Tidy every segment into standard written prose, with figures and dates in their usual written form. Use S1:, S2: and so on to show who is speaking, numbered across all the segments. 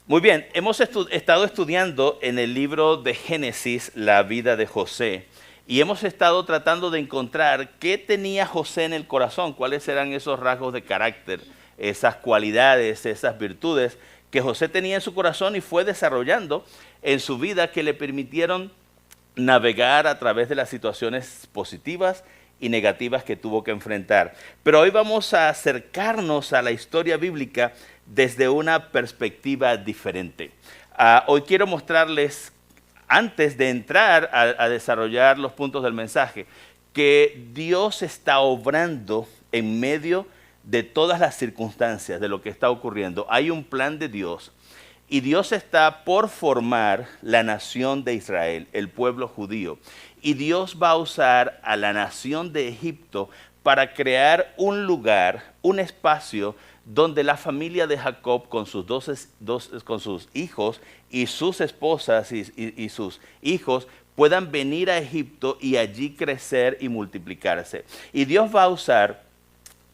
S1: Muy bien, hemos estado estudiando en el libro de Génesis la vida de José y hemos estado tratando de encontrar qué tenía José en el corazón, cuáles eran esos rasgos de carácter, esas cualidades, esas virtudes que José tenía en su corazón y fue desarrollando en su vida que le permitieron navegar a través de las situaciones positivas y negativas que tuvo que enfrentar. Pero hoy vamos a acercarnos a la historia bíblica desde una perspectiva diferente. Hoy quiero mostrarles, antes de entrar a desarrollar los puntos del mensaje, que Dios está obrando en medio de todas las circunstancias de lo que está ocurriendo. Hay un plan de Dios y Dios está por formar la nación de Israel, el pueblo judío. Y Dios va a usar a la nación de Egipto para crear un lugar, un espacio donde la familia de Jacob con sus con sus hijos y sus esposas y sus hijos puedan venir a Egipto y allí crecer y multiplicarse. Y Dios va a usar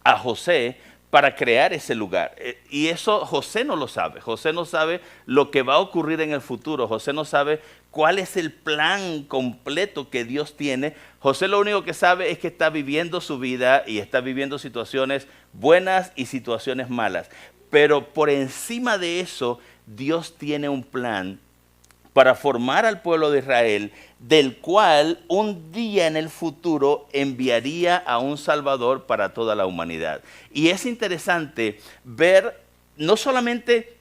S1: a José para crear ese lugar. Y eso José no lo sabe. José no sabe lo que va a ocurrir en el futuro. José no sabe cuál es el plan completo que Dios tiene. José lo único que sabe es que está viviendo su vida y está viviendo situaciones buenas y situaciones malas. Pero por encima de eso, Dios tiene un plan para formar al pueblo de Israel, del cual un día en el futuro enviaría a un Salvador para toda la humanidad. Y es interesante ver no solamente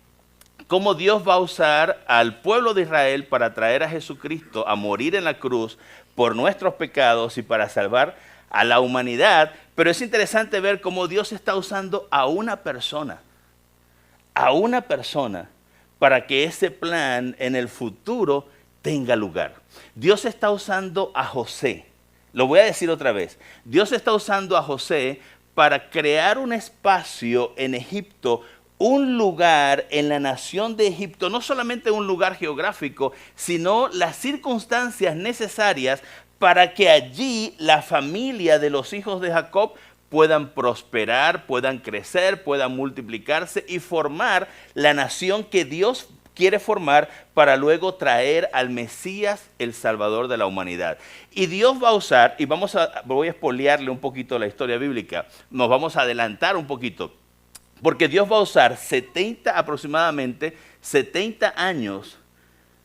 S1: cómo Dios va a usar al pueblo de Israel para traer a Jesucristo a morir en la cruz por nuestros pecados y para salvar a la humanidad, pero es interesante ver cómo Dios está usando a una persona para que ese plan en el futuro tenga lugar. Dios está usando a José. Lo voy a decir otra vez. Dios está usando a José para crear un espacio en Egipto, un lugar en la nación de Egipto, no solamente un lugar geográfico, sino las circunstancias necesarias para que allí la familia de los hijos de Jacob puedan prosperar, puedan crecer, puedan multiplicarse y formar la nación que Dios quiere formar para luego traer al Mesías, el Salvador de la humanidad. Y Dios va a usar, y voy a espolearle un poquito la historia bíblica, nos vamos a adelantar un poquito, porque Dios va a usar aproximadamente 70 años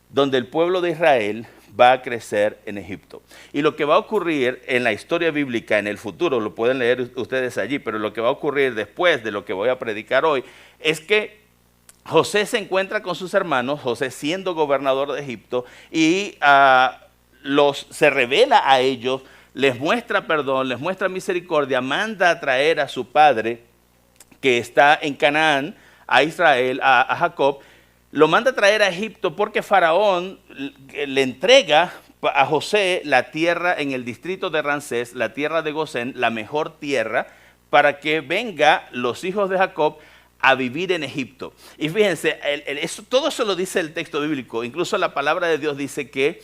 S1: donde el pueblo de Israel va a crecer en Egipto. Y lo que va a ocurrir en la historia bíblica en el futuro, lo pueden leer ustedes allí, pero lo que va a ocurrir después de lo que voy a predicar hoy, es que José se encuentra con sus hermanos, José siendo gobernador de Egipto, y se revela a ellos, les muestra perdón, les muestra misericordia, manda a traer a su padre, que está en Canaán, a Israel, a Jacob, lo manda a traer a Egipto porque Faraón le entrega a José la tierra en el distrito de Ramsés, la tierra de Gosén, la mejor tierra, para que venga los hijos de Jacob a vivir en Egipto. Y fíjense, todo eso lo dice el texto bíblico. Incluso la palabra de Dios dice que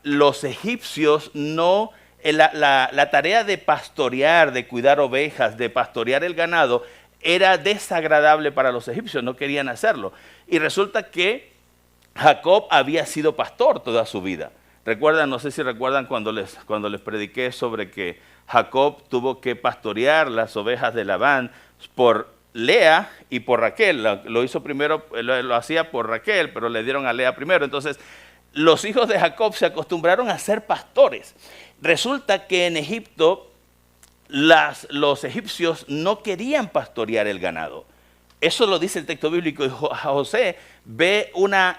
S1: los egipcios no... La tarea de pastorear, de cuidar ovejas, de pastorear el ganado, era desagradable para los egipcios, no querían hacerlo. Y resulta que Jacob había sido pastor toda su vida. Recuerdan, no sé si recuerdan cuando les prediqué sobre que Jacob tuvo que pastorear las ovejas de Labán por Lea y por Raquel. Lo hizo primero, lo hacía por Raquel, pero le dieron a Lea primero. Entonces, los hijos de Jacob se acostumbraron a ser pastores. Resulta que en Egipto los egipcios no querían pastorear el ganado. Eso lo dice el texto bíblico. Y José ve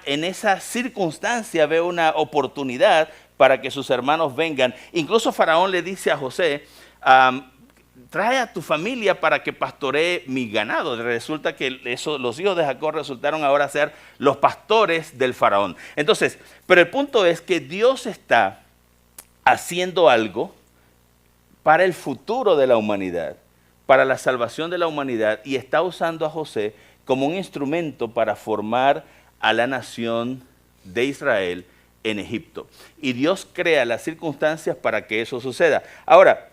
S1: en esa circunstancia, ve una oportunidad para que sus hermanos vengan. Incluso Faraón le dice a José, trae a tu familia para que pastoree mi ganado. Resulta que los hijos de Jacob resultaron ahora ser los pastores del Faraón. Entonces, pero el punto es que Dios está haciendo algo para el futuro de la humanidad, para la salvación de la humanidad, y está usando a José como un instrumento para formar a la nación de Israel en Egipto. Y Dios crea las circunstancias para que eso suceda. Ahora,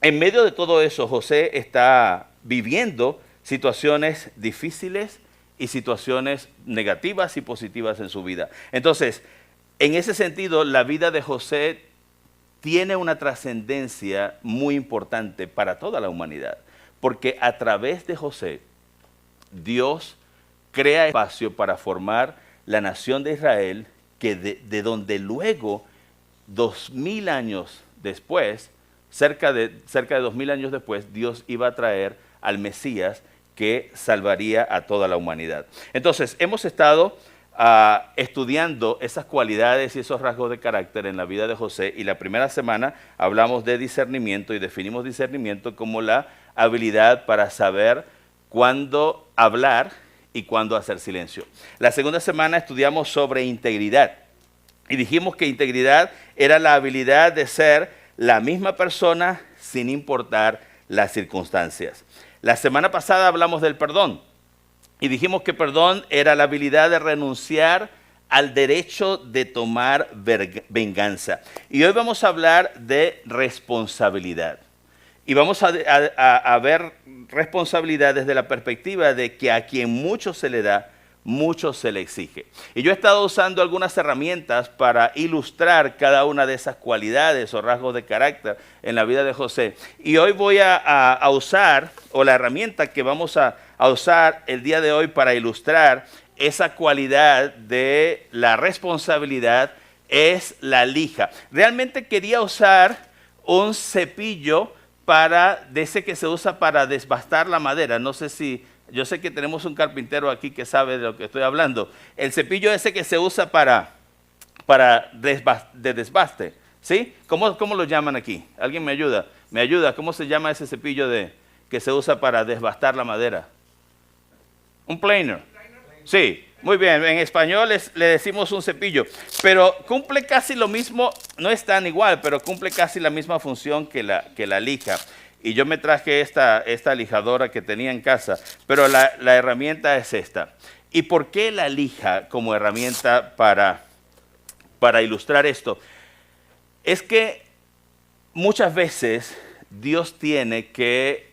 S1: en medio de todo eso, José está viviendo situaciones difíciles y situaciones negativas y positivas en su vida. Entonces, en ese sentido, la vida de José tiene una trascendencia muy importante para toda la humanidad, porque a través de José, Dios crea espacio para formar la nación de Israel, que de donde luego, 2000 años después, cerca de 2000 años después, Dios iba a traer al Mesías que salvaría a toda la humanidad. Entonces, hemos estado estudiando esas cualidades y esos rasgos de carácter en la vida de José, y la primera semana hablamos de discernimiento y definimos discernimiento como la habilidad para saber cuándo hablar y cuándo hacer silencio. La segunda semana estudiamos sobre integridad y dijimos que integridad era la habilidad de ser la misma persona sin importar las circunstancias. La semana pasada hablamos del perdón. Y dijimos que perdón era la habilidad de renunciar al derecho de tomar venganza. Y hoy vamos a hablar de responsabilidad. Y vamos a ver responsabilidad desde la perspectiva de que a quien mucho se le da, mucho se le exige. Y yo he estado usando algunas herramientas para ilustrar cada una de esas cualidades o rasgos de carácter en la vida de José. Y hoy voy a usar, o la herramienta que vamos a usar el día de hoy para ilustrar esa cualidad de la responsabilidad, es la lija. Realmente quería usar un cepillo de ese que se usa para desbastar la madera. No sé si, yo sé que tenemos un carpintero aquí que sabe de lo que estoy hablando. El cepillo ese que se usa para desbaste, ¿sí? ¿Cómo lo llaman aquí? ¿Alguien me ayuda? ¿Me ayuda? ¿Cómo se llama ese cepillo que se usa para desbastar la madera? Un planer. Sí, muy bien. En español le decimos un cepillo, pero cumple casi lo mismo, no es tan igual, pero cumple casi la misma función que la lija. Y yo me traje esta lijadora que tenía en casa, pero la herramienta es esta. ¿Y por qué la lija como herramienta para ilustrar esto? Es que muchas veces Dios tiene que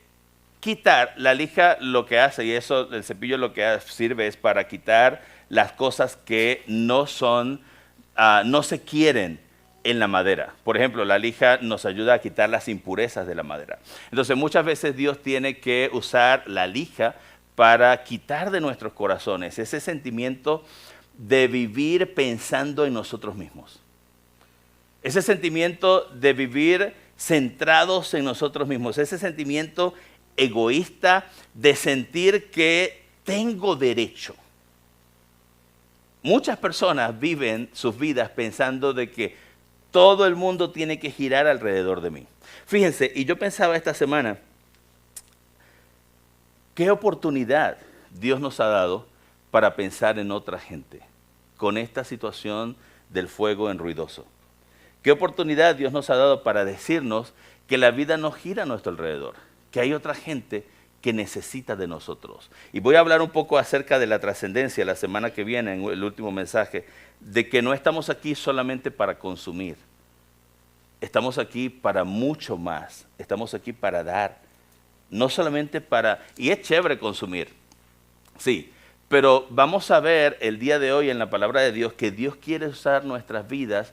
S1: quitar. La lija lo que hace, y eso el cepillo lo que sirve es para quitar las cosas que no se quieren en la madera. Por ejemplo, la lija nos ayuda a quitar las impurezas de la madera. Entonces muchas veces Dios tiene que usar la lija para quitar de nuestros corazones ese sentimiento de vivir pensando en nosotros mismos. Ese sentimiento de vivir centrados en nosotros mismos. Ese sentimiento egoísta de sentir que tengo derecho. Muchas personas viven sus vidas pensando de que todo el mundo tiene que girar alrededor de mí. Fíjense, y yo pensaba esta semana, ¿qué oportunidad Dios nos ha dado para pensar en otra gente con esta situación del fuego en Ruidoso? ¿Qué oportunidad Dios nos ha dado para decirnos que la vida no gira a nuestro alrededor? Que hay otra gente que necesita de nosotros. Y voy a hablar un poco acerca de la trascendencia la semana que viene, en el último mensaje, de que no estamos aquí solamente para consumir. Estamos aquí para mucho más. Estamos aquí para dar. No solamente y es chévere consumir, sí, pero vamos a ver el día de hoy en la palabra de Dios que Dios quiere usar nuestras vidas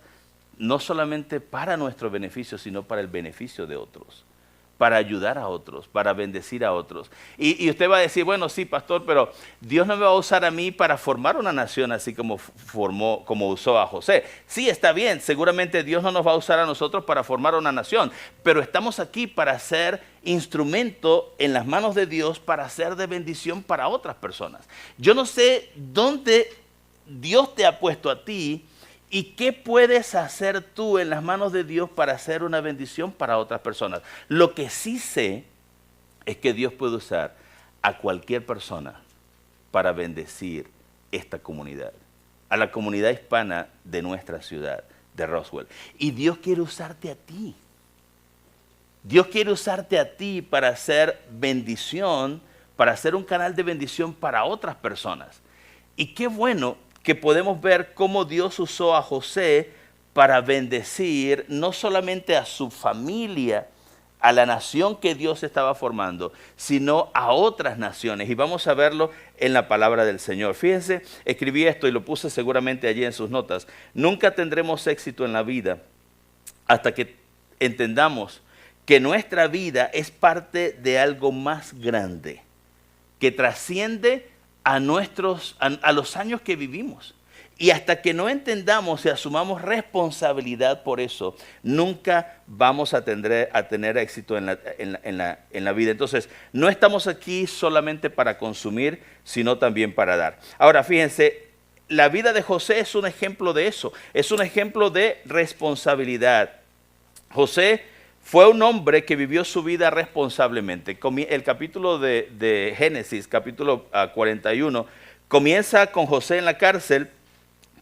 S1: no solamente para nuestro beneficio, sino para el beneficio de otros, para ayudar a otros, para bendecir a otros. Y usted va a decir, bueno, sí, pastor, pero Dios no me va a usar a mí para formar una nación así como usó a José. Sí, está bien, seguramente Dios no nos va a usar a nosotros para formar una nación, pero estamos aquí para ser instrumento en las manos de Dios para ser de bendición para otras personas. Yo no sé dónde Dios te ha puesto a ti. ¿Y qué puedes hacer tú en las manos de Dios para hacer una bendición para otras personas? Lo que sí sé es que Dios puede usar a cualquier persona para bendecir esta comunidad, a la comunidad hispana de nuestra ciudad, de Roswell. Y Dios quiere usarte a ti. Dios quiere usarte a ti para hacer bendición, para hacer un canal de bendición para otras personas. Y qué bueno que podemos ver cómo Dios usó a José para bendecir no solamente a su familia, a la nación que Dios estaba formando, sino a otras naciones. Y vamos a verlo en la palabra del Señor. Fíjense, escribí esto y lo puse seguramente allí en sus notas. Nunca tendremos éxito en la vida hasta que entendamos que nuestra vida es parte de algo más grande, que trasciende a los años que vivimos. Y hasta que no entendamos y asumamos responsabilidad por eso, nunca vamos a tener éxito en la vida. Entonces, no estamos aquí solamente para consumir, sino también para dar. Ahora, fíjense, la vida de José es un ejemplo de eso. Es un ejemplo de responsabilidad. José fue un hombre que vivió su vida responsablemente. El capítulo de Génesis, capítulo 41, comienza con José en la cárcel,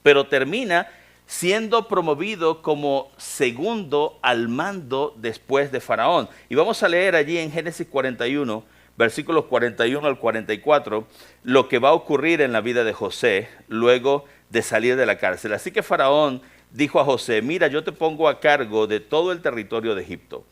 S1: pero termina siendo promovido como segundo al mando después de Faraón. Y vamos a leer allí en Génesis 41, versículos 41 al 44, lo que va a ocurrir en la vida de José luego de salir de la cárcel. Así que Faraón dijo a José: mira, yo te pongo a cargo de todo el territorio de Egipto.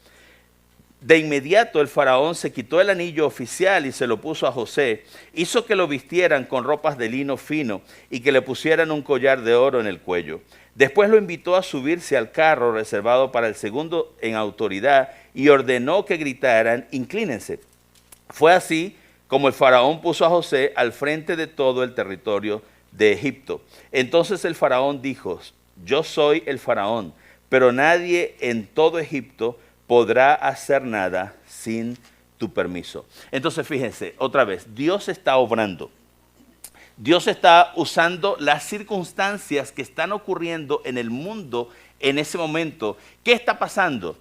S1: De inmediato el faraón se quitó el anillo oficial y se lo puso a José. Hizo que lo vistieran con ropas de lino fino y que le pusieran un collar de oro en el cuello. Después lo invitó a subirse al carro reservado para el segundo en autoridad y ordenó que gritaran: inclínense. Fue así como el faraón puso a José al frente de todo el territorio de Egipto. Entonces el faraón dijo: yo soy el faraón, pero nadie en todo Egipto podrá hacer nada sin tu permiso. Entonces, fíjense, otra vez, Dios está obrando. Dios está usando las circunstancias que están ocurriendo en el mundo en ese momento. ¿Qué está pasando?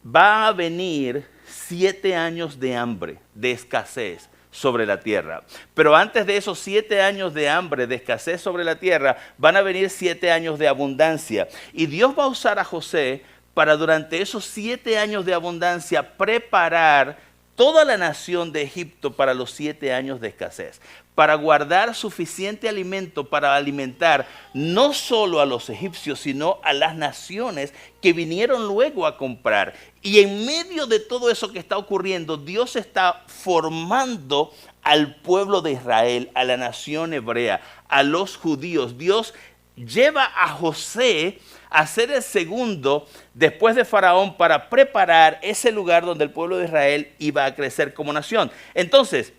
S1: Va a venir 7 años de hambre, de escasez sobre la tierra. Pero antes de esos 7 años de hambre, de escasez sobre la tierra, van a venir 7 años de abundancia. Y Dios va a usar a José para durante esos 7 años de abundancia preparar toda la nación de Egipto para los 7 años de escasez, para guardar suficiente alimento para alimentar no solo a los egipcios, sino a las naciones que vinieron luego a comprar. Y en medio de todo eso que está ocurriendo, Dios está formando al pueblo de Israel, a la nación hebrea, a los judíos. Dios lleva a José a ser el segundo después de Faraón para preparar ese lugar donde el pueblo de Israel iba a crecer como nación. Entonces,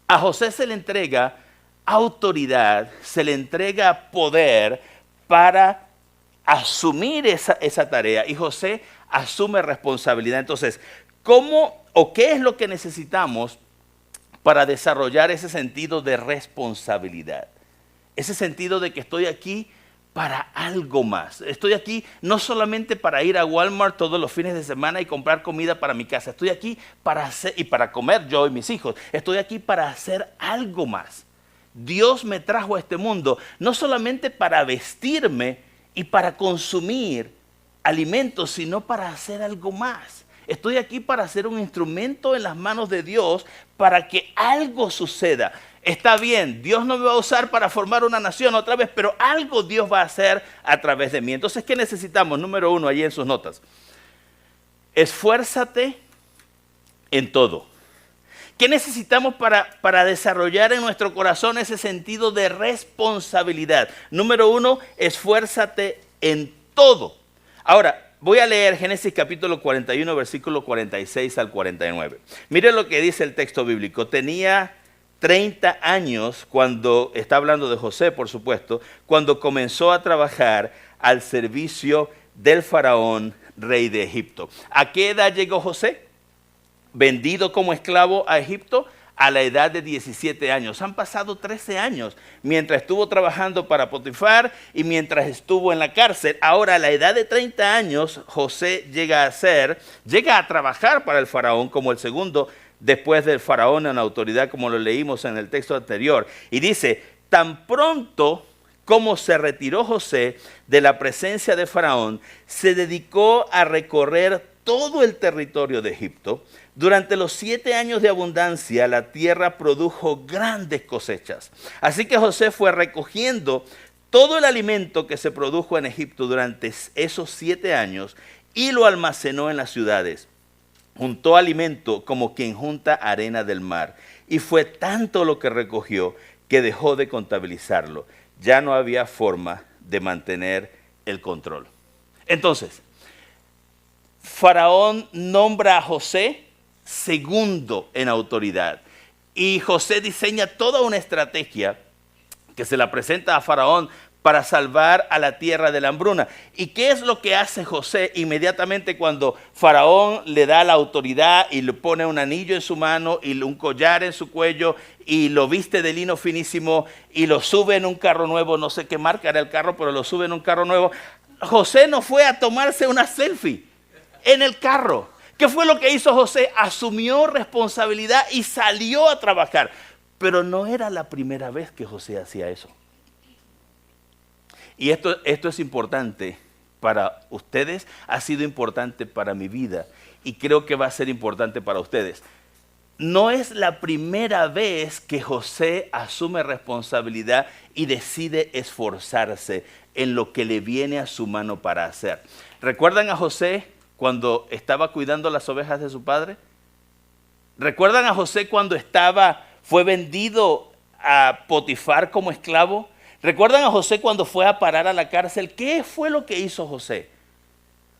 S1: a José se le entrega autoridad, se le entrega poder para asumir esa tarea, y José asume responsabilidad. Entonces, ¿cómo o qué es lo que necesitamos para desarrollar ese sentido de responsabilidad? Ese sentido de que estoy aquí para algo más. Estoy aquí no solamente para ir a Walmart todos los fines de semana y comprar comida para mi casa. Estoy aquí para hacer y para comer yo y mis hijos. Estoy aquí para hacer algo más. Dios me trajo a este mundo no solamente para vestirme y para consumir alimentos, sino para hacer algo más. Estoy aquí para ser un instrumento en las manos de Dios para que algo suceda. Está bien, Dios no me va a usar para formar una nación otra vez, pero algo Dios va a hacer a través de mí. Entonces, ¿qué necesitamos? Número 1, allí en sus notas. Esfuérzate en todo. ¿Qué necesitamos para desarrollar en nuestro corazón ese sentido de responsabilidad? Número 1, esfuérzate en todo. Ahora, voy a leer Génesis capítulo 41, versículo 46 al 49. Miren lo que dice el texto bíblico. Tenía 30 años cuando, está hablando de José, por supuesto, cuando comenzó a trabajar al servicio del faraón, rey de Egipto. ¿A qué edad llegó José? Vendido como esclavo a Egipto a la edad de 17 años. Han pasado 13 años mientras estuvo trabajando para Potifar y mientras estuvo en la cárcel. Ahora, a la edad de 30 años, José llega a trabajar para el faraón como el segundo después del faraón en autoridad, como lo leímos en el texto anterior. Y dice: tan pronto como se retiró José de la presencia de faraón, se dedicó a recorrer todo el territorio de Egipto. Durante los 7 años de abundancia, la tierra produjo grandes cosechas. Así que José fue recogiendo todo el alimento que se produjo en Egipto durante esos 7 años y lo almacenó en las ciudades. juntó alimento como quien junta arena del mar. Y fue tanto lo que recogió que dejó de contabilizarlo. Ya no había forma de mantener el control. Entonces, Faraón nombra a José segundo en autoridad. Y José diseña toda una estrategia que se la presenta a Faraón para salvar a la tierra de la hambruna. ¿Y qué es lo que hace José inmediatamente cuando Faraón le da la autoridad y le pone un anillo en su mano y un collar en su cuello y lo viste de lino finísimo y lo sube en un carro nuevo? No sé qué marca era el carro, pero lo sube en un carro nuevo. José no fue a tomarse una selfie en el carro. ¿Qué fue lo que hizo José? Asumió responsabilidad y salió a trabajar. Pero no era la primera vez que José hacía eso. Y esto es importante para ustedes, ha sido importante para mi vida y creo que va a ser importante para ustedes. No es la primera vez que José asume responsabilidad y decide esforzarse en lo que le viene a su mano para hacer. ¿Recuerdan a José cuando estaba cuidando las ovejas de su padre? ¿Recuerdan a José cuando fue vendido a Potifar como esclavo? ¿Recuerdan a José cuando fue a parar a la cárcel? ¿Qué fue lo que hizo José?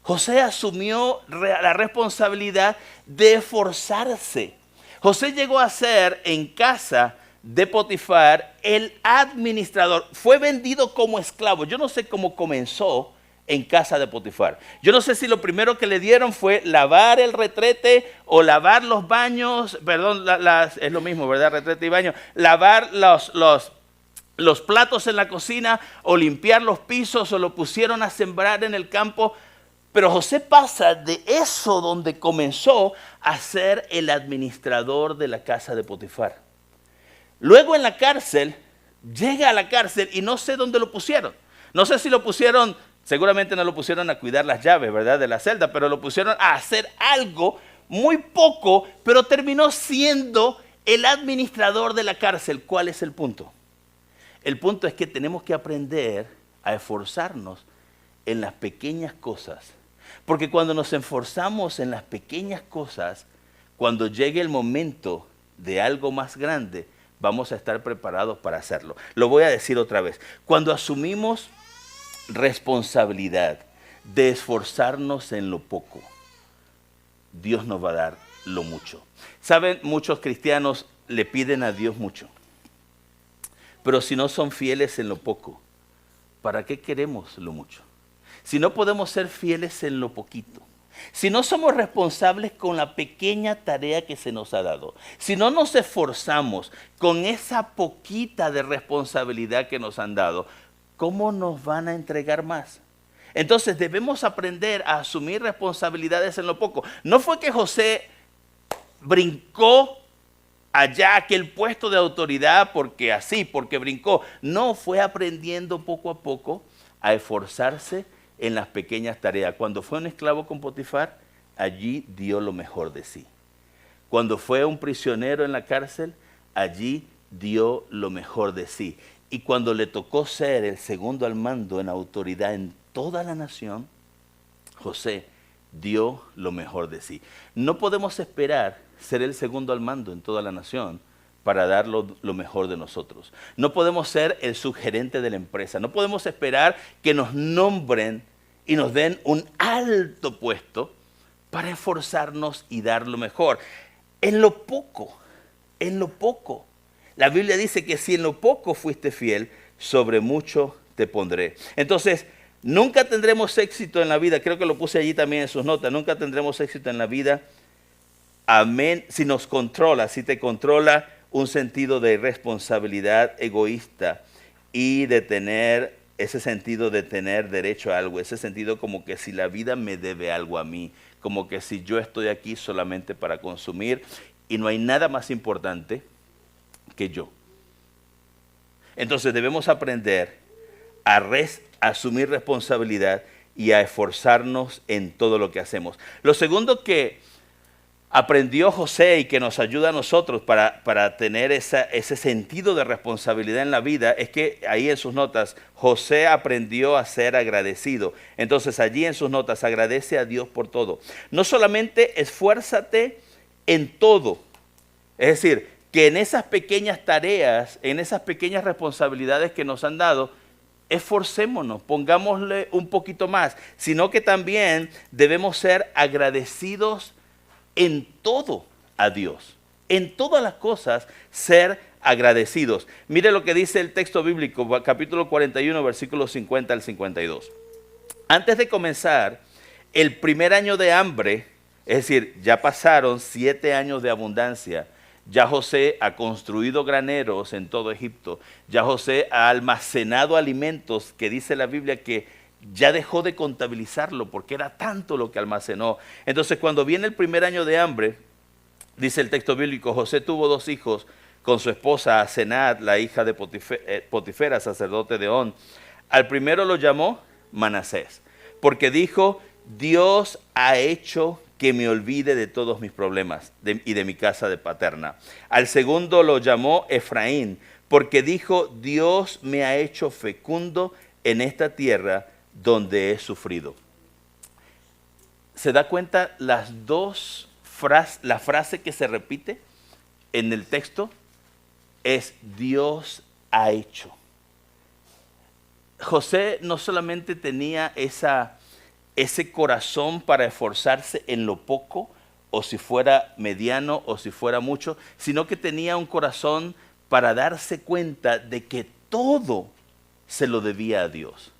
S1: José asumió la responsabilidad de esforzarse. José llegó a ser en casa de Potifar el administrador. Fue vendido como esclavo. Yo no sé cómo comenzó en casa de Potifar. Yo no sé si lo primero que le dieron fue lavar el retrete o lavar los baños. Perdón, es lo mismo, ¿verdad? Retrete y baño. Lavar los platos en la cocina o limpiar los pisos o lo pusieron a sembrar en el campo. Pero José pasa de eso donde comenzó a ser el administrador de la casa de Potifar. Luego en la cárcel, llega a la cárcel y no sé dónde lo pusieron. No sé si lo pusieron, seguramente no lo pusieron a cuidar las llaves, ¿verdad? De la celda, pero lo pusieron a hacer algo muy poco, pero terminó siendo el administrador de la cárcel. ¿Cuál es el punto? El punto es que tenemos que aprender a esforzarnos en las pequeñas cosas. Porque cuando nos esforzamos en las pequeñas cosas, cuando llegue el momento de algo más grande, vamos a estar preparados para hacerlo. Lo voy a decir otra vez. Cuando asumimos responsabilidad de esforzarnos en lo poco, Dios nos va a dar lo mucho. Saben, muchos cristianos le piden a Dios mucho. Pero si no son fieles en lo poco, ¿para qué queremos lo mucho? Si no podemos ser fieles en lo poquito, si no somos responsables con la pequeña tarea que se nos ha dado, si no nos esforzamos con esa poquita de responsabilidad que nos han dado, ¿cómo nos van a entregar más? Entonces debemos aprender a asumir responsabilidades en lo poco. No fue que José brincó allá aquel puesto de autoridad porque brincó. No, fue aprendiendo poco a poco a esforzarse en las pequeñas tareas. Cuando fue un esclavo con Potifar, allí dio lo mejor de sí. Cuando fue un prisionero en la cárcel, allí dio lo mejor de sí. Y cuando le tocó ser el segundo al mando en autoridad en toda la nación, José dio lo mejor de sí. No podemos esperar ser el segundo al mando en toda la nación para dar lo mejor de nosotros. No podemos ser el subgerente de la empresa. No podemos esperar que nos nombren y nos den un alto puesto para esforzarnos y dar lo mejor. En lo poco. La Biblia dice que si en lo poco fuiste fiel, sobre mucho te pondré. Entonces, nunca tendremos éxito en la vida. Creo que lo puse allí también en sus notas. Nunca tendremos éxito en la vida. Amén. Si nos controla, si te controla un sentido de responsabilidad egoísta y de tener ese sentido de tener derecho a algo, ese sentido como que si la vida me debe algo a mí, como que si yo estoy aquí solamente para consumir y no hay nada más importante que yo. Entonces debemos aprender a asumir responsabilidad y a esforzarnos en todo lo que hacemos. Lo segundo que aprendió José y que nos ayuda a nosotros para tener ese sentido de responsabilidad en la vida, es que ahí en sus notas, José aprendió a ser agradecido. Entonces allí en sus notas, agradece a Dios por todo. No solamente esfuérzate en todo, es decir, que en esas pequeñas tareas, en esas pequeñas responsabilidades que nos han dado, esforcémonos, pongámosle un poquito más, sino que también debemos ser agradecidos en todo a Dios. En todas las cosas, ser agradecidos. Mire lo que dice el texto bíblico, capítulo 41, versículos 50 al 52. Antes de comenzar el primer año de hambre, es decir, ya pasaron 7 años de abundancia, ya José ha construido graneros en todo Egipto, ya José ha almacenado alimentos, que dice la Biblia que ya dejó de contabilizarlo porque era tanto lo que almacenó. Entonces cuando viene el primer año de hambre, dice el texto bíblico, José tuvo 2 hijos con su esposa Asenat, la hija de Potifera, sacerdote de On. Al primero lo llamó Manasés, porque dijo, Dios ha hecho que me olvide de todos mis problemas y de mi casa de paterna. Al segundo lo llamó Efraín, porque dijo, Dios me ha hecho fecundo en esta tierra donde he sufrido. ¿Se da cuenta la frase que se repite en el texto? Es Dios ha hecho. José no solamente tenía ese corazón para esforzarse en lo poco, o si fuera mediano, o si fuera mucho, sino que tenía un corazón para darse cuenta de que todo se lo debía a Dios.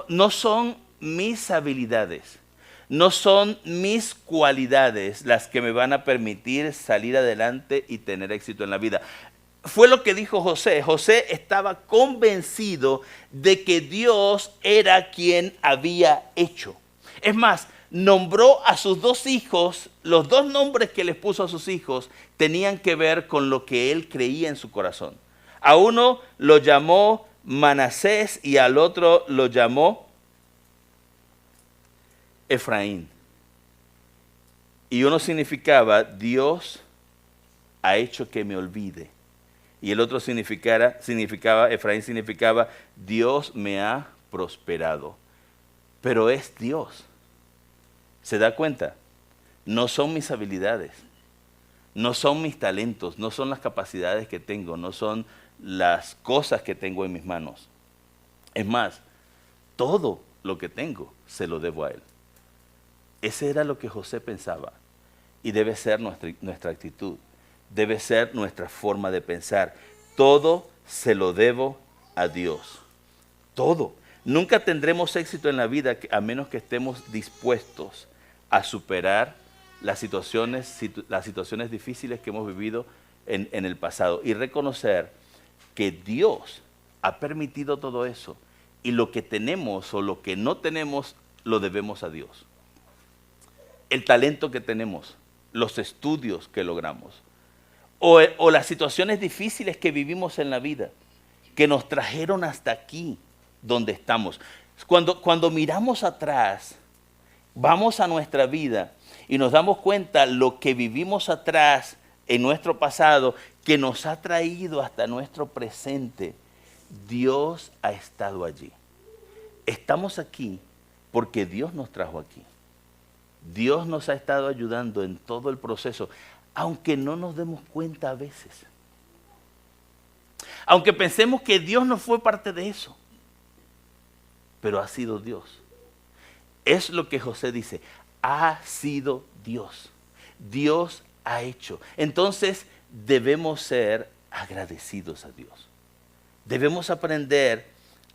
S1: No son mis habilidades, no son mis cualidades las que me van a permitir salir adelante y tener éxito en la vida. Fue lo que dijo José. José estaba convencido de que Dios era quien había hecho. Es más, nombró a sus 2 hijos, los 2 nombres que les puso a sus hijos tenían que ver con lo que él creía en su corazón. A uno lo llamó Manasés y al otro lo llamó Efraín. Y uno significaba, Dios ha hecho que me olvide. Y el otro Efraín significaba, Dios me ha prosperado. Pero es Dios. ¿Se da cuenta? No son mis habilidades, no son mis talentos, no son las capacidades que tengo, no son las cosas que tengo en mis manos. Es más, todo lo que tengo se lo debo a Él. Ese era lo que José pensaba y debe ser nuestra actitud, debe ser nuestra forma de pensar. Todo se lo debo a Dios, todo. Nunca tendremos éxito en la vida a menos que estemos dispuestos a superar las situaciones difíciles que hemos vivido en el pasado y reconocer que Dios ha permitido todo eso y lo que tenemos o lo que no tenemos lo debemos a Dios. El talento que tenemos, los estudios que logramos o las situaciones difíciles que vivimos en la vida que nos trajeron hasta aquí donde estamos. Cuando miramos atrás, vamos a nuestra vida y nos damos cuenta lo que vivimos atrás en nuestro pasado que nos ha traído hasta nuestro presente. Dios ha estado allí. Estamos aquí porque Dios nos trajo aquí. Dios nos ha estado ayudando en todo el proceso, aunque no nos demos cuenta a veces. Aunque pensemos que Dios no fue parte de eso, pero ha sido Dios. Es lo que José dice, ha sido Dios. Dios ha hecho. Entonces debemos ser agradecidos a Dios. Debemos aprender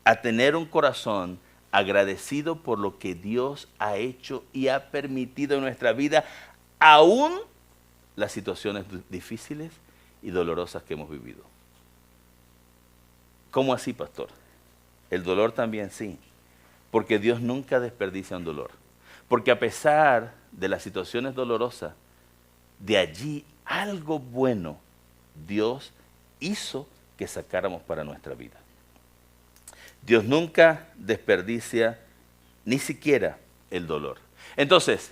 S1: a tener un corazón agradecido por lo que Dios ha hecho y ha permitido en nuestra vida, aún las situaciones difíciles y dolorosas que hemos vivido. ¿Cómo así, pastor? El dolor también sí, porque Dios nunca desperdicia un dolor. Porque a pesar de las situaciones dolorosas, de allí algo bueno Dios hizo que sacáramos para nuestra vida. Dios nunca desperdicia ni siquiera el dolor. Entonces,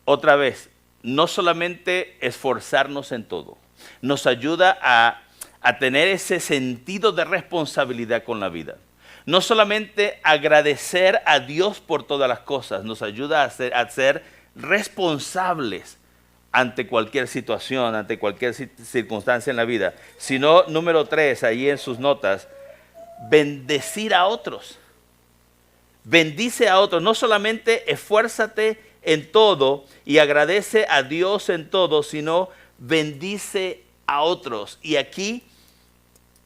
S1: otra vez, no solamente esforzarnos en todo, nos ayuda a tener ese sentido de responsabilidad con la vida. No solamente agradecer a Dios por todas las cosas, nos ayuda a ser responsables ante cualquier situación, ante cualquier circunstancia en la vida, sino, número 3, ahí en sus notas, bendecir a otros. Bendice a otros, no solamente esfuérzate en todo y agradece a Dios en todo, sino bendice a otros. Y aquí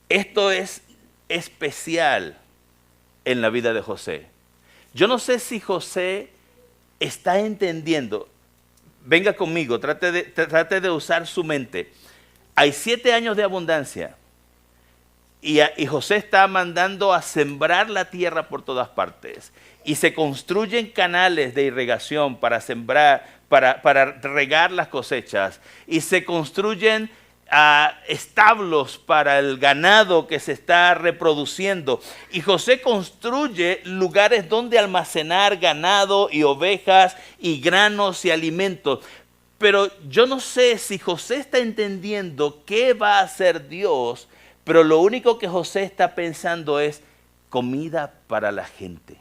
S1: esto es especial en la vida de José. Yo no sé si José está entendiendo. Venga conmigo, trate de usar su mente. Hay 7 años de abundancia y José está mandando a sembrar la tierra por todas partes. Y se construyen canales de irrigación para sembrar, para regar las cosechas. Y se construyen establos para el ganado que se está reproduciendo. Y José construye lugares donde almacenar ganado y ovejas y granos y alimentos. Pero yo no sé si José está entendiendo qué va a hacer Dios, pero lo único que José está pensando es comida para la gente.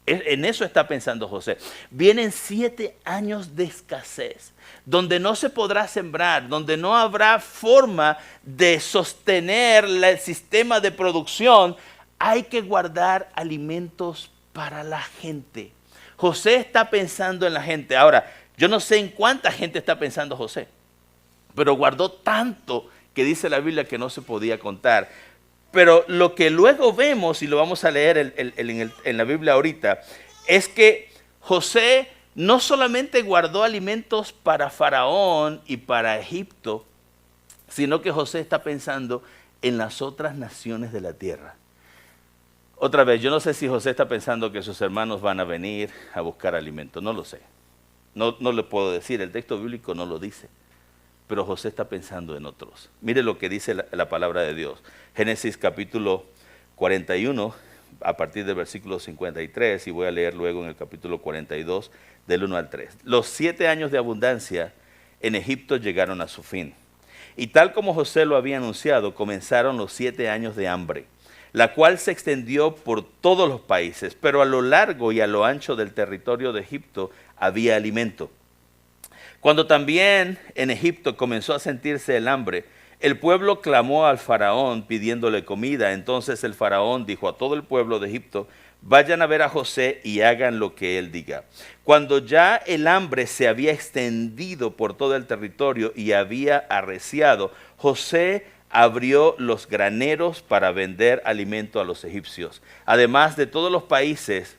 S1: En eso está pensando José. Vienen 7 años de escasez, donde no se podrá sembrar, donde no habrá forma de sostener el sistema de producción. Hay que guardar alimentos para la gente. José está pensando en la gente. Ahora, yo no sé en cuánta gente está pensando José, pero guardó tanto que dice la Biblia que no se podía contar. Pero lo que luego vemos, y lo vamos a leer en la Biblia ahorita, es que José no solamente guardó alimentos para Faraón y para Egipto, sino que José está pensando en las otras naciones de la tierra. Otra vez, yo no sé si José está pensando que sus hermanos van a venir a buscar alimento, no lo sé. No le puedo decir, el texto bíblico no lo dice. Pero José está pensando en otros. Mire lo que dice la palabra de Dios. Génesis capítulo 41, a partir del versículo 53, y voy a leer luego en el capítulo 42, del 1 al 3. Los 7 años de abundancia en Egipto llegaron a su fin. Y tal como José lo había anunciado, comenzaron los 7 años de hambre, la cual se extendió por todos los países, pero a lo largo y a lo ancho del territorio de Egipto había alimento. Cuando también en Egipto comenzó a sentirse el hambre, el pueblo clamó al faraón pidiéndole comida. Entonces el faraón dijo a todo el pueblo de Egipto: vayan a ver a José y hagan lo que él diga. Cuando ya el hambre se había extendido por todo el territorio y había arreciado, José abrió los graneros para vender alimento a los egipcios. Además de todos los países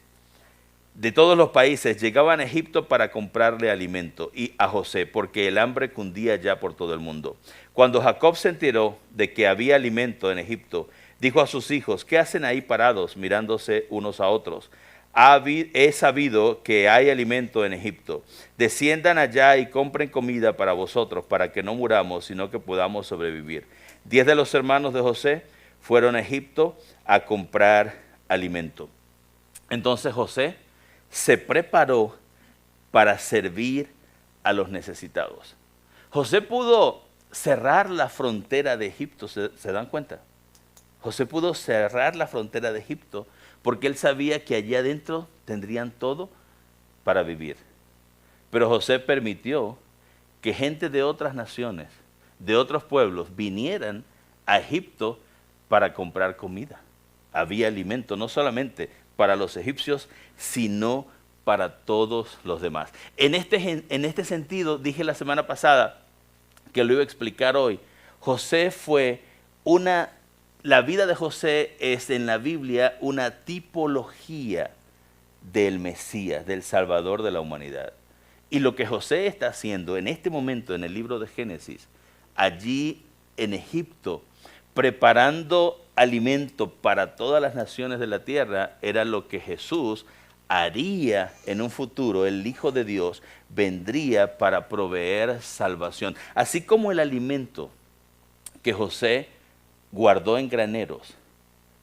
S1: llegaban a Egipto para comprarle alimento y a José, porque el hambre cundía ya por todo el mundo. Cuando Jacob se enteró de que había alimento en Egipto, dijo a sus hijos: ¿qué hacen ahí parados mirándose unos a otros? He sabido que hay alimento en Egipto. Desciendan allá y compren comida para vosotros, para que no muramos, sino que podamos sobrevivir. 10 de los hermanos de José fueron a Egipto a comprar alimento. Entonces José se preparó para servir a los necesitados. José pudo cerrar la frontera de Egipto, ¿se dan cuenta? José pudo cerrar la frontera de Egipto porque él sabía que allá adentro tendrían todo para vivir. Pero José permitió que gente de otras naciones, de otros pueblos, vinieran a Egipto para comprar comida. Había alimento no solamente para los egipcios, sino para todos los demás. En este sentido, dije la semana pasada que lo iba a explicar hoy. La vida de José es en la Biblia una tipología del Mesías, del Salvador de la humanidad. Y lo que José está haciendo en este momento en el libro de Génesis, allí en Egipto, preparando alimento para todas las naciones de la tierra, era lo que Jesús haría en un futuro. El Hijo de Dios vendría para proveer salvación. Así como el alimento que José guardó en graneros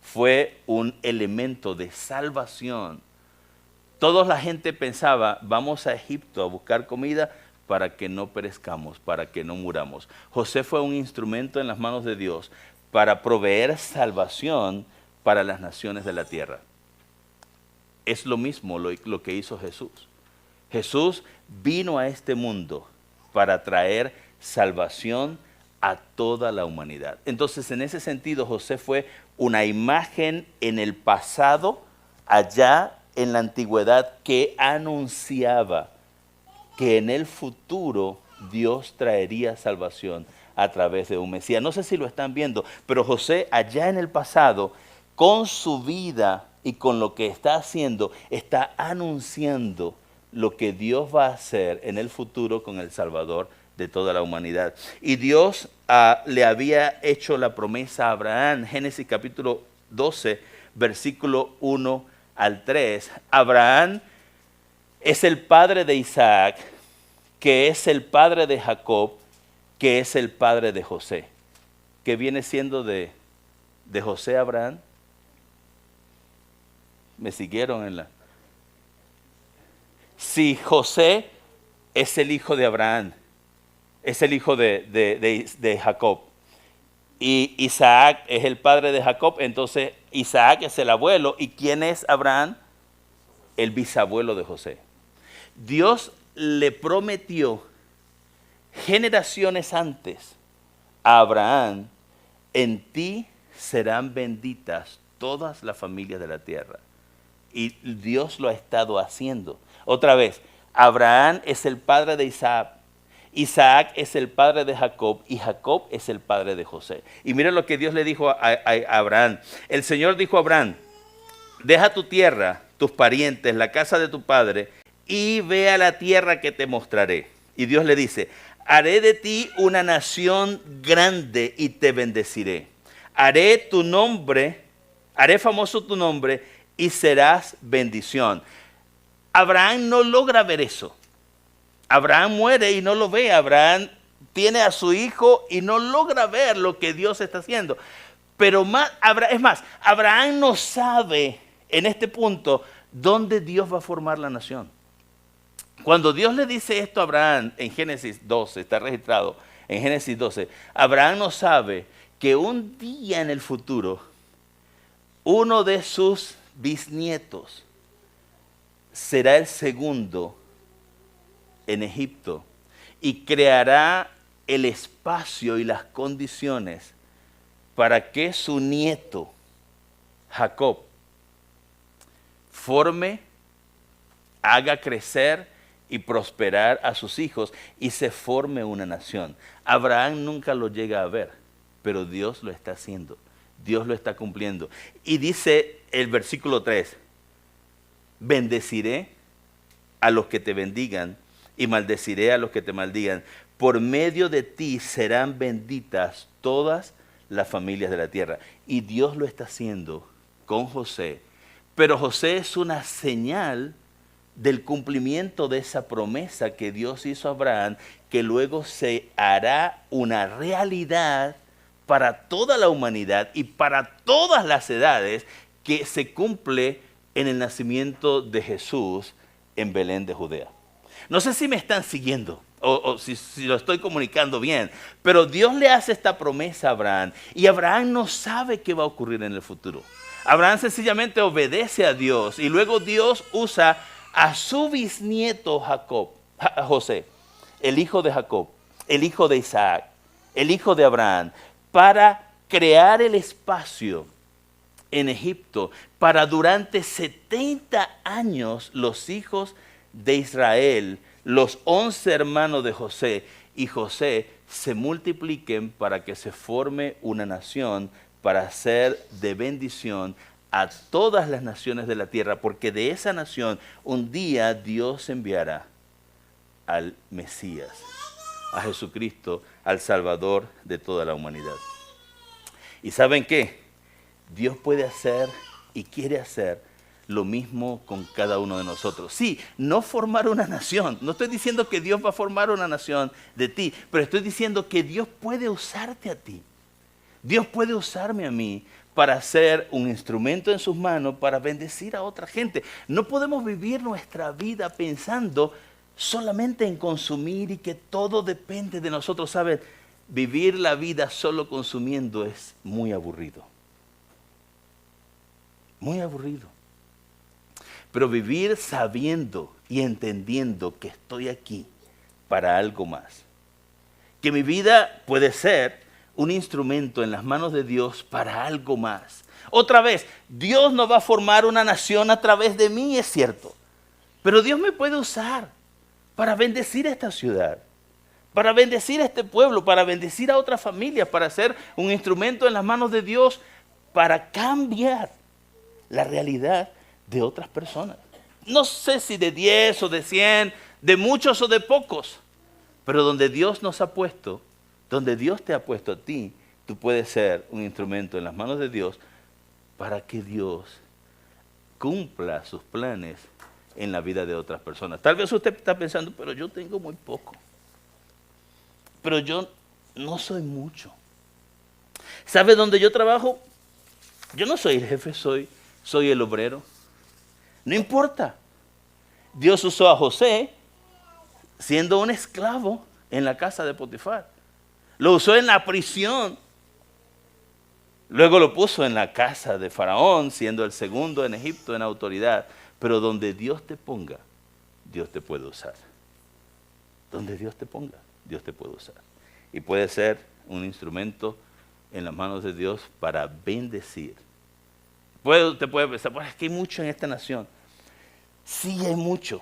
S1: fue un elemento de salvación. Toda la gente pensaba: vamos a Egipto a buscar comida para que no perezcamos, para que no muramos. José fue un instrumento en las manos de Dios para proveer salvación para las naciones de la tierra. Es lo mismo lo que hizo Jesús. Jesús vino a este mundo para traer salvación a toda la humanidad. Entonces, en ese sentido, José fue una imagen en el pasado, allá en la antigüedad, que anunciaba que en el futuro Dios traería salvación a través de un Mesías. No sé si lo están viendo, pero José allá en el pasado, con su vida y con lo que está haciendo, está anunciando lo que Dios va a hacer en el futuro con el Salvador de toda la humanidad. Y Dios le había hecho la promesa a Abraham, Génesis capítulo 12, versículo 1 al 3. Abraham es el padre de Isaac, que es el padre de Jacob, que es el padre de José. ¿Qué viene siendo de José a Abraham? ¿Me siguieron en la? Si José es el hijo de Abraham, es el hijo de Jacob, y Isaac es el padre de Jacob, entonces Isaac es el abuelo. ¿Y quién es Abraham? El bisabuelo de José. Dios le prometió generaciones antes a Abraham: en ti serán benditas todas las familias de la tierra. Y Dios lo ha estado haciendo. Otra vez, Abraham es el padre de Isaac, Isaac es el padre de Jacob y Jacob es el padre de José. Y mira lo que Dios le dijo a Abraham. El Señor dijo a Abraham: deja tu tierra, tus parientes, la casa de tu padre, y ve a la tierra que te mostraré. Y Dios le dice: haré de ti una nación grande y te bendeciré. Haré tu nombre, haré famoso tu nombre y serás bendición. Abraham no logra ver eso. Abraham muere y no lo ve. Abraham tiene a su hijo y no logra ver lo que Dios está haciendo. Pero Abraham no sabe en este punto dónde Dios va a formar la nación. Cuando Dios le dice esto a Abraham en Génesis 12, está registrado en Génesis 12, Abraham no sabe que un día en el futuro, uno de sus bisnietos será el segundo en Egipto y creará el espacio y las condiciones para que su nieto, Jacob, forme, haga crecer y prosperar a sus hijos y se forme una nación. Abraham nunca lo llega a ver, pero Dios lo está haciendo. Dios lo está cumpliendo. Y dice el versículo 3, bendeciré a los que te bendigan y maldeciré a los que te maldigan. Por medio de ti serán benditas todas las familias de la tierra. Y Dios lo está haciendo con José. Pero José es una señal del cumplimiento de esa promesa que Dios hizo a Abraham, que luego se hará una realidad para toda la humanidad y para todas las edades, que se cumple en el nacimiento de Jesús en Belén de Judea. No sé si me están siguiendo o si lo estoy comunicando bien, pero Dios le hace esta promesa a Abraham y Abraham no sabe qué va a ocurrir en el futuro. Abraham sencillamente obedece a Dios y luego Dios usa a su bisnieto José, el hijo de Jacob, el hijo de Isaac, el hijo de Abraham, para crear el espacio en Egipto, para durante 70 años los hijos de Israel, los 11 hermanos de José y José se multipliquen para que se forme una nación para ser de bendición a todas las naciones de la tierra, porque de esa nación un día Dios enviará al Mesías, a Jesucristo, al Salvador de toda la humanidad. ¿Y saben qué? Dios puede hacer y quiere hacer lo mismo con cada uno de nosotros. Sí, no formar una nación. No estoy diciendo que Dios va a formar una nación de ti, pero estoy diciendo que Dios puede usarte a ti. Dios puede usarme a mí para ser un instrumento en sus manos para bendecir a otra gente. No podemos vivir nuestra vida pensando solamente en consumir y que todo depende de nosotros. ¿Saben? Vivir la vida solo consumiendo es muy aburrido. Muy aburrido. Pero vivir sabiendo y entendiendo que estoy aquí para algo más. Que mi vida puede ser un instrumento en las manos de Dios para algo más. Otra vez, Dios no va a formar una nación a través de mí, es cierto. Pero Dios me puede usar para bendecir a esta ciudad, para bendecir a este pueblo, para bendecir a otras familias, para ser un instrumento en las manos de Dios, para cambiar la realidad de otras personas. No sé si de 10 o de 100, de muchos o de pocos, pero donde Dios nos ha puesto, donde Dios te ha puesto a ti, tú puedes ser un instrumento en las manos de Dios para que Dios cumpla sus planes en la vida de otras personas. Tal vez usted está pensando, pero yo tengo muy poco. Pero yo no soy mucho. ¿Sabe dónde yo trabajo? Yo no soy el jefe, soy el obrero. No importa. Dios usó a José siendo un esclavo en la casa de Potifar. Lo usó en la prisión. Luego lo puso en la casa de Faraón, siendo el segundo en Egipto en autoridad. Pero donde Dios te ponga, Dios te puede usar. Donde Dios te ponga, Dios te puede usar. Y puede ser un instrumento en las manos de Dios para bendecir. Te puede pensar, pues es que hay mucho en esta nación. Sí hay mucho,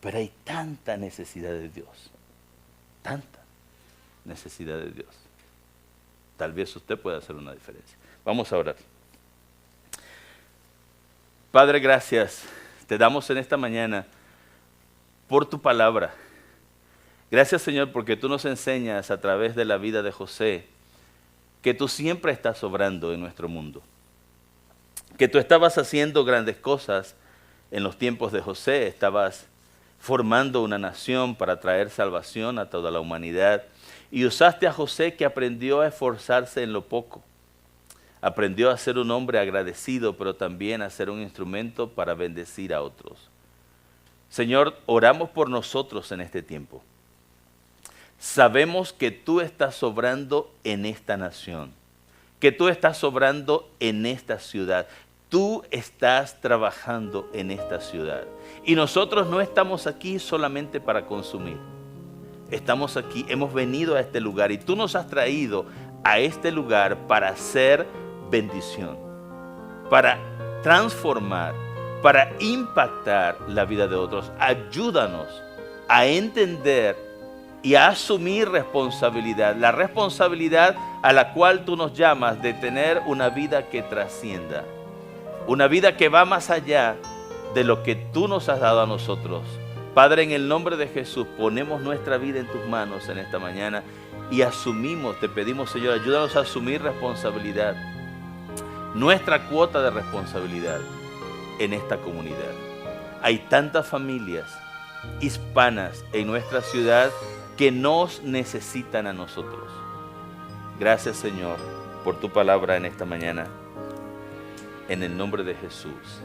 S1: pero hay tanta necesidad de Dios. Tanta necesidad de Dios. Tal vez usted pueda hacer una diferencia. Vamos a orar. Padre, gracias. Te damos en esta mañana por tu palabra. Gracias, Señor, porque tú nos enseñas a través de la vida de José que tú siempre estás obrando en nuestro mundo. Que tú estabas haciendo grandes cosas en los tiempos de José. Estabas formando una nación para traer salvación a toda la humanidad. Y usaste a José, que aprendió a esforzarse en lo poco. Aprendió a ser un hombre agradecido, pero también a ser un instrumento para bendecir a otros. Señor, oramos por nosotros en este tiempo. Sabemos que tú estás obrando en esta nación, que tú estás obrando en esta ciudad. Tú estás trabajando en esta ciudad. Y nosotros no estamos aquí solamente para consumir. Estamos aquí, hemos venido a este lugar y tú nos has traído a este lugar para hacer bendición, para transformar, para impactar la vida de otros. Ayúdanos a entender y a asumir responsabilidad, la responsabilidad a la cual tú nos llamas de tener una vida que trascienda, una vida que va más allá de lo que tú nos has dado a nosotros. Padre, en el nombre de Jesús, ponemos nuestra vida en tus manos en esta mañana y asumimos, te pedimos, Señor, ayúdanos a asumir responsabilidad, nuestra cuota de responsabilidad en esta comunidad. Hay tantas familias hispanas en nuestra ciudad que nos necesitan a nosotros. Gracias, Señor, por tu palabra en esta mañana. En el nombre de Jesús.